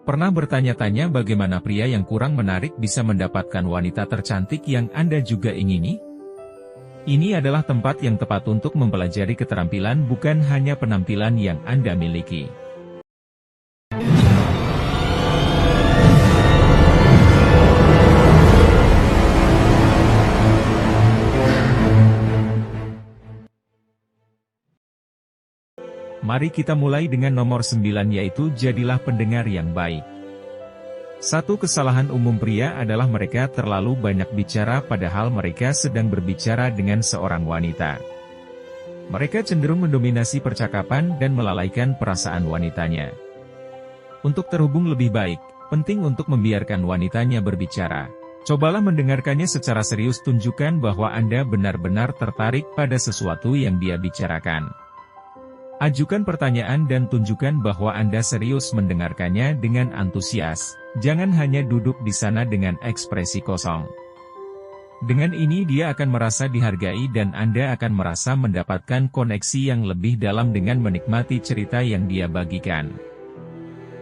Pernah bertanya-tanya bagaimana pria yang kurang menarik bisa mendapatkan wanita tercantik yang Anda juga ingini? Ini adalah tempat yang tepat untuk mempelajari keterampilan bukan hanya penampilan yang Anda miliki. Mari kita mulai dengan nomor 9 yaitu jadilah pendengar yang baik. Satu kesalahan umum pria adalah mereka terlalu banyak bicara padahal mereka sedang berbicara dengan seorang wanita. Mereka cenderung mendominasi percakapan dan melalaikan perasaan wanitanya. Untuk terhubung lebih baik, penting untuk membiarkan wanitanya berbicara. Cobalah mendengarkannya secara serius, tunjukkan bahwa Anda benar-benar tertarik pada sesuatu yang dia bicarakan. Ajukan pertanyaan dan tunjukkan bahwa Anda serius mendengarkannya dengan antusias, jangan hanya duduk di sana dengan ekspresi kosong. Dengan ini dia akan merasa dihargai dan Anda akan merasa mendapatkan koneksi yang lebih dalam dengan menikmati cerita yang dia bagikan.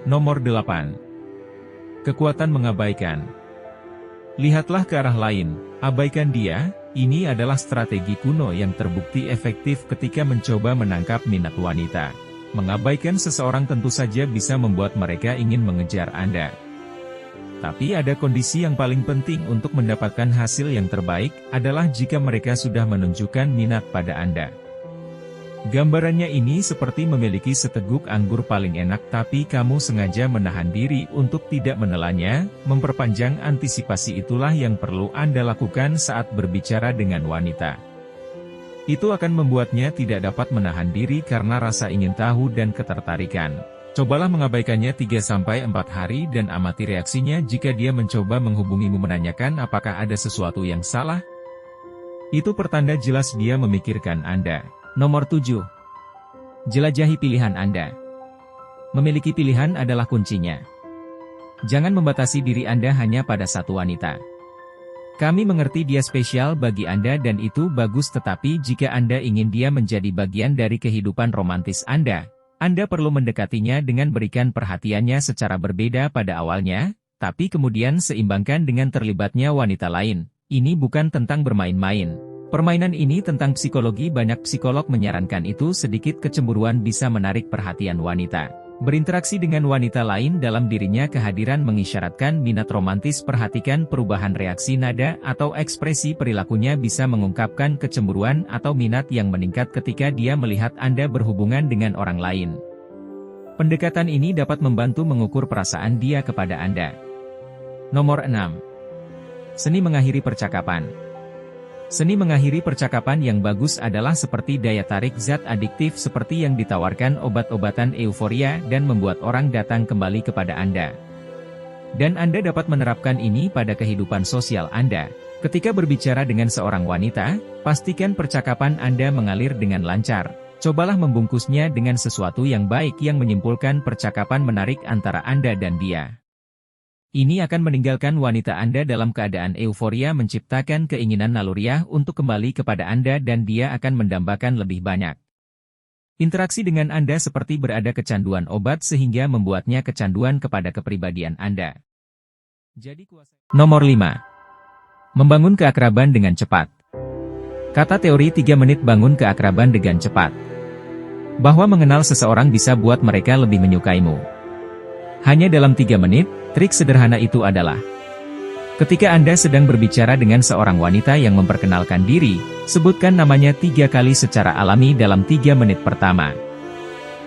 Nomor 8. Kekuatan mengabaikan. Lihatlah ke arah lain, abaikan dia. Ini adalah strategi kuno yang terbukti efektif ketika mencoba menangkap minat wanita. Mengabaikan seseorang tentu saja bisa membuat mereka ingin mengejar Anda. Tapi ada kondisi yang paling penting untuk mendapatkan hasil yang terbaik, adalah jika mereka sudah menunjukkan minat pada Anda. Gambarannya ini seperti memiliki seteguk anggur paling enak tapi kamu sengaja menahan diri untuk tidak menelannya. Memperpanjang antisipasi itulah yang perlu Anda lakukan saat berbicara dengan wanita. Itu akan membuatnya tidak dapat menahan diri karena rasa ingin tahu dan ketertarikan. Cobalah mengabaikannya 3-4 hari dan amati reaksinya jika dia mencoba menghubungimu menanyakan apakah ada sesuatu yang salah. Itu pertanda jelas dia memikirkan Anda. Nomor 7. Jelajahi pilihan Anda. Memiliki pilihan adalah kuncinya. Jangan membatasi diri Anda hanya pada satu wanita. Kami mengerti dia spesial bagi Anda dan itu bagus, tetapi jika Anda ingin dia menjadi bagian dari kehidupan romantis Anda perlu mendekatinya dengan berikan perhatiannya secara berbeda pada awalnya, tapi kemudian seimbangkan dengan terlibatnya wanita lain. Ini bukan tentang bermain-main. Permainan ini tentang psikologi. Banyak psikolog menyarankan itu sedikit kecemburuan bisa menarik perhatian wanita. Berinteraksi dengan wanita lain dalam dirinya kehadiran mengisyaratkan minat romantis. Perhatikan perubahan reaksi nada atau ekspresi perilakunya bisa mengungkapkan kecemburuan atau minat yang meningkat ketika dia melihat Anda berhubungan dengan orang lain. Pendekatan ini dapat membantu mengukur perasaan dia kepada Anda. Nomor 6. Seni mengakhiri percakapan. Seni mengakhiri percakapan yang bagus adalah seperti daya tarik zat adiktif seperti yang ditawarkan obat-obatan euforia dan membuat orang datang kembali kepada Anda. Dan Anda dapat menerapkan ini pada kehidupan sosial Anda. Ketika berbicara dengan seorang wanita, pastikan percakapan Anda mengalir dengan lancar. Cobalah membungkusnya dengan sesuatu yang baik yang menyimpulkan percakapan menarik antara Anda dan dia. Ini akan meninggalkan wanita Anda dalam keadaan euforia, menciptakan keinginan naluriah untuk kembali kepada Anda dan dia akan mendambakan lebih banyak. Interaksi dengan Anda seperti berada kecanduan obat sehingga membuatnya kecanduan kepada kepribadian Anda. Nomor 5. Membangun keakraban dengan cepat. Kata teori 3 menit bangun keakraban dengan cepat. Bahwa mengenal seseorang bisa buat mereka lebih menyukaimu. Hanya dalam 3 menit, trik sederhana itu adalah: ketika Anda sedang berbicara dengan seorang wanita yang memperkenalkan diri, sebutkan namanya 3 kali secara alami dalam 3 menit pertama.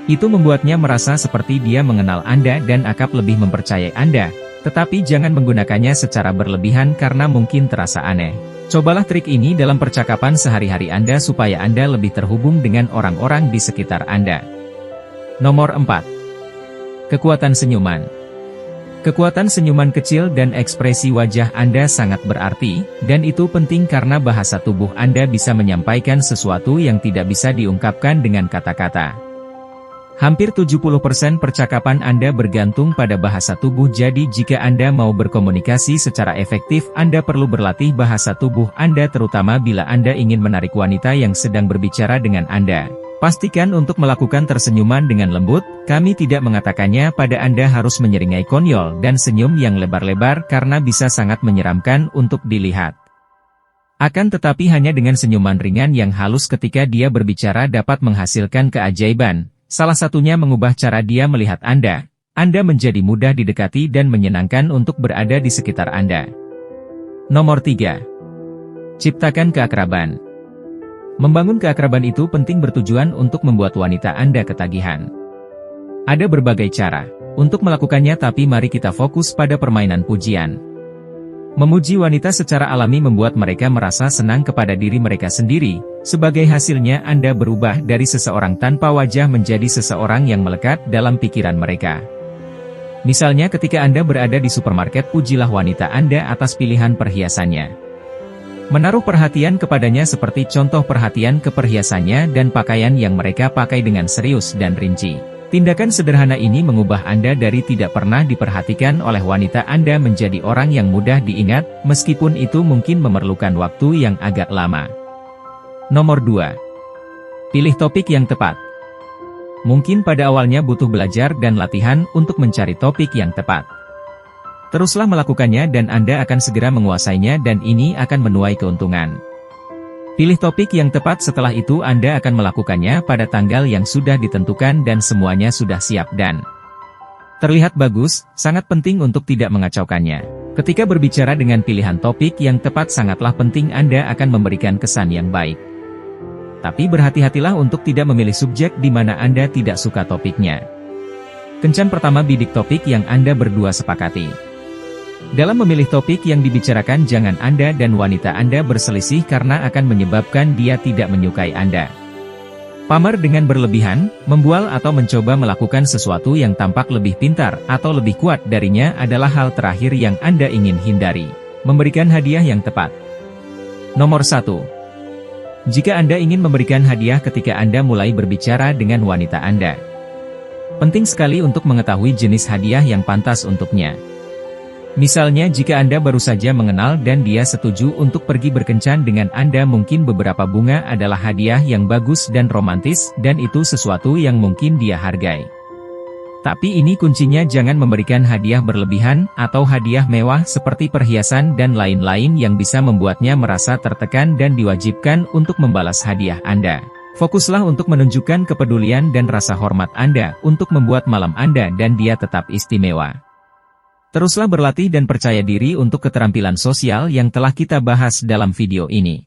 Itu membuatnya merasa seperti dia mengenal Anda dan akan lebih mempercayai Anda, tetapi jangan menggunakannya secara berlebihan karena mungkin terasa aneh. Cobalah trik ini dalam percakapan sehari-hari Anda supaya Anda lebih terhubung dengan orang-orang di sekitar Anda. Nomor 4. Kekuatan senyuman. Kekuatan senyuman kecil dan ekspresi wajah Anda sangat berarti, dan itu penting karena bahasa tubuh Anda bisa menyampaikan sesuatu yang tidak bisa diungkapkan dengan kata-kata. Hampir 70% percakapan Anda bergantung pada bahasa tubuh, jadi jika Anda mau berkomunikasi secara efektif, Anda perlu berlatih bahasa tubuh Anda terutama bila Anda ingin menarik wanita yang sedang berbicara dengan Anda. Pastikan untuk melakukan tersenyuman dengan lembut, kami tidak mengatakannya pada Anda harus menyeringai konyol dan senyum yang lebar-lebar karena bisa sangat menyeramkan untuk dilihat. Akan tetapi hanya dengan senyuman ringan yang halus ketika dia berbicara dapat menghasilkan keajaiban, salah satunya mengubah cara dia melihat Anda. Anda menjadi mudah didekati dan menyenangkan untuk berada di sekitar Anda. Nomor 3. Ciptakan keakraban. Membangun keakraban itu penting bertujuan untuk membuat wanita Anda ketagihan. Ada berbagai cara untuk melakukannya, tapi mari kita fokus pada permainan pujian. Memuji wanita secara alami membuat mereka merasa senang kepada diri mereka sendiri. Sebagai hasilnya Anda berubah dari seseorang tanpa wajah menjadi seseorang yang melekat dalam pikiran mereka. Misalnya ketika Anda berada di supermarket, pujilah wanita Anda atas pilihan perhiasannya. Menaruh perhatian kepadanya seperti contoh perhatian ke perhiasannya dan pakaian yang mereka pakai dengan serius dan rinci. Tindakan sederhana ini mengubah Anda dari tidak pernah diperhatikan oleh wanita Anda menjadi orang yang mudah diingat, meskipun itu mungkin memerlukan waktu yang agak lama. Nomor 2. Pilih topik yang tepat. Mungkin pada awalnya butuh belajar dan latihan untuk mencari topik yang tepat. Teruslah melakukannya dan Anda akan segera menguasainya dan ini akan menuai keuntungan. Pilih topik yang tepat, setelah itu Anda akan melakukannya pada tanggal yang sudah ditentukan dan semuanya sudah siap dan terlihat bagus. Sangat penting untuk tidak mengacaukannya. Ketika berbicara dengan pilihan topik yang tepat sangatlah penting, Anda akan memberikan kesan yang baik. Tapi berhati-hatilah untuk tidak memilih subjek di mana Anda tidak suka topiknya. Kencan pertama, bidik topik yang Anda berdua sepakati. Dalam memilih topik yang dibicarakan jangan Anda dan wanita Anda berselisih karena akan menyebabkan dia tidak menyukai Anda. Pamer dengan berlebihan, membual atau mencoba melakukan sesuatu yang tampak lebih pintar atau lebih kuat darinya adalah hal terakhir yang Anda ingin hindari. Memberikan hadiah yang tepat. Nomor 1. Jika Anda ingin memberikan hadiah ketika Anda mulai berbicara dengan wanita Anda, penting sekali untuk mengetahui jenis hadiah yang pantas untuknya. Misalnya jika Anda baru saja mengenal dan dia setuju untuk pergi berkencan dengan Anda, mungkin beberapa bunga adalah hadiah yang bagus dan romantis, dan itu sesuatu yang mungkin dia hargai. Tapi ini kuncinya, jangan memberikan hadiah berlebihan, atau hadiah mewah seperti perhiasan dan lain-lain yang bisa membuatnya merasa tertekan dan diwajibkan untuk membalas hadiah Anda. Fokuslah untuk menunjukkan kepedulian dan rasa hormat Anda untuk membuat malam Anda dan dia tetap istimewa. Teruslah berlatih dan percaya diri untuk keterampilan sosial yang telah kita bahas dalam video ini.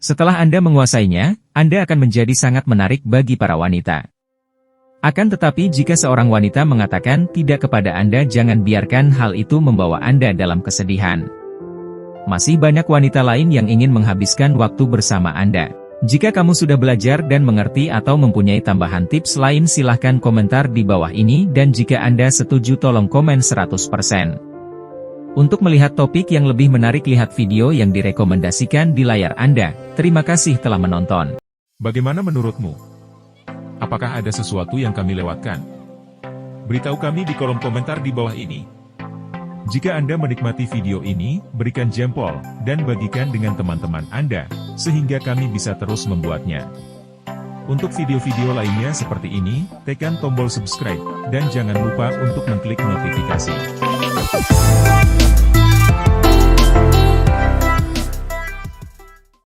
Setelah Anda menguasainya, Anda akan menjadi sangat menarik bagi para wanita. Akan tetapi jika seorang wanita mengatakan tidak kepada Anda, jangan biarkan hal itu membawa Anda dalam kesedihan. Masih banyak wanita lain yang ingin menghabiskan waktu bersama Anda. Jika kamu sudah belajar dan mengerti atau mempunyai tambahan tips lain, silahkan komentar di bawah ini, dan jika Anda setuju tolong komen 100%. Untuk melihat topik yang lebih menarik, lihat video yang direkomendasikan di layar Anda. Terima kasih telah menonton. Bagaimana menurutmu? Apakah ada sesuatu yang kami lewatkan? Beritahu kami di kolom komentar di bawah ini. Jika Anda menikmati video ini, berikan jempol, dan bagikan dengan teman-teman Anda, sehingga kami bisa terus membuatnya. Untuk video-video lainnya seperti ini, tekan tombol subscribe, dan jangan lupa untuk mengklik notifikasi.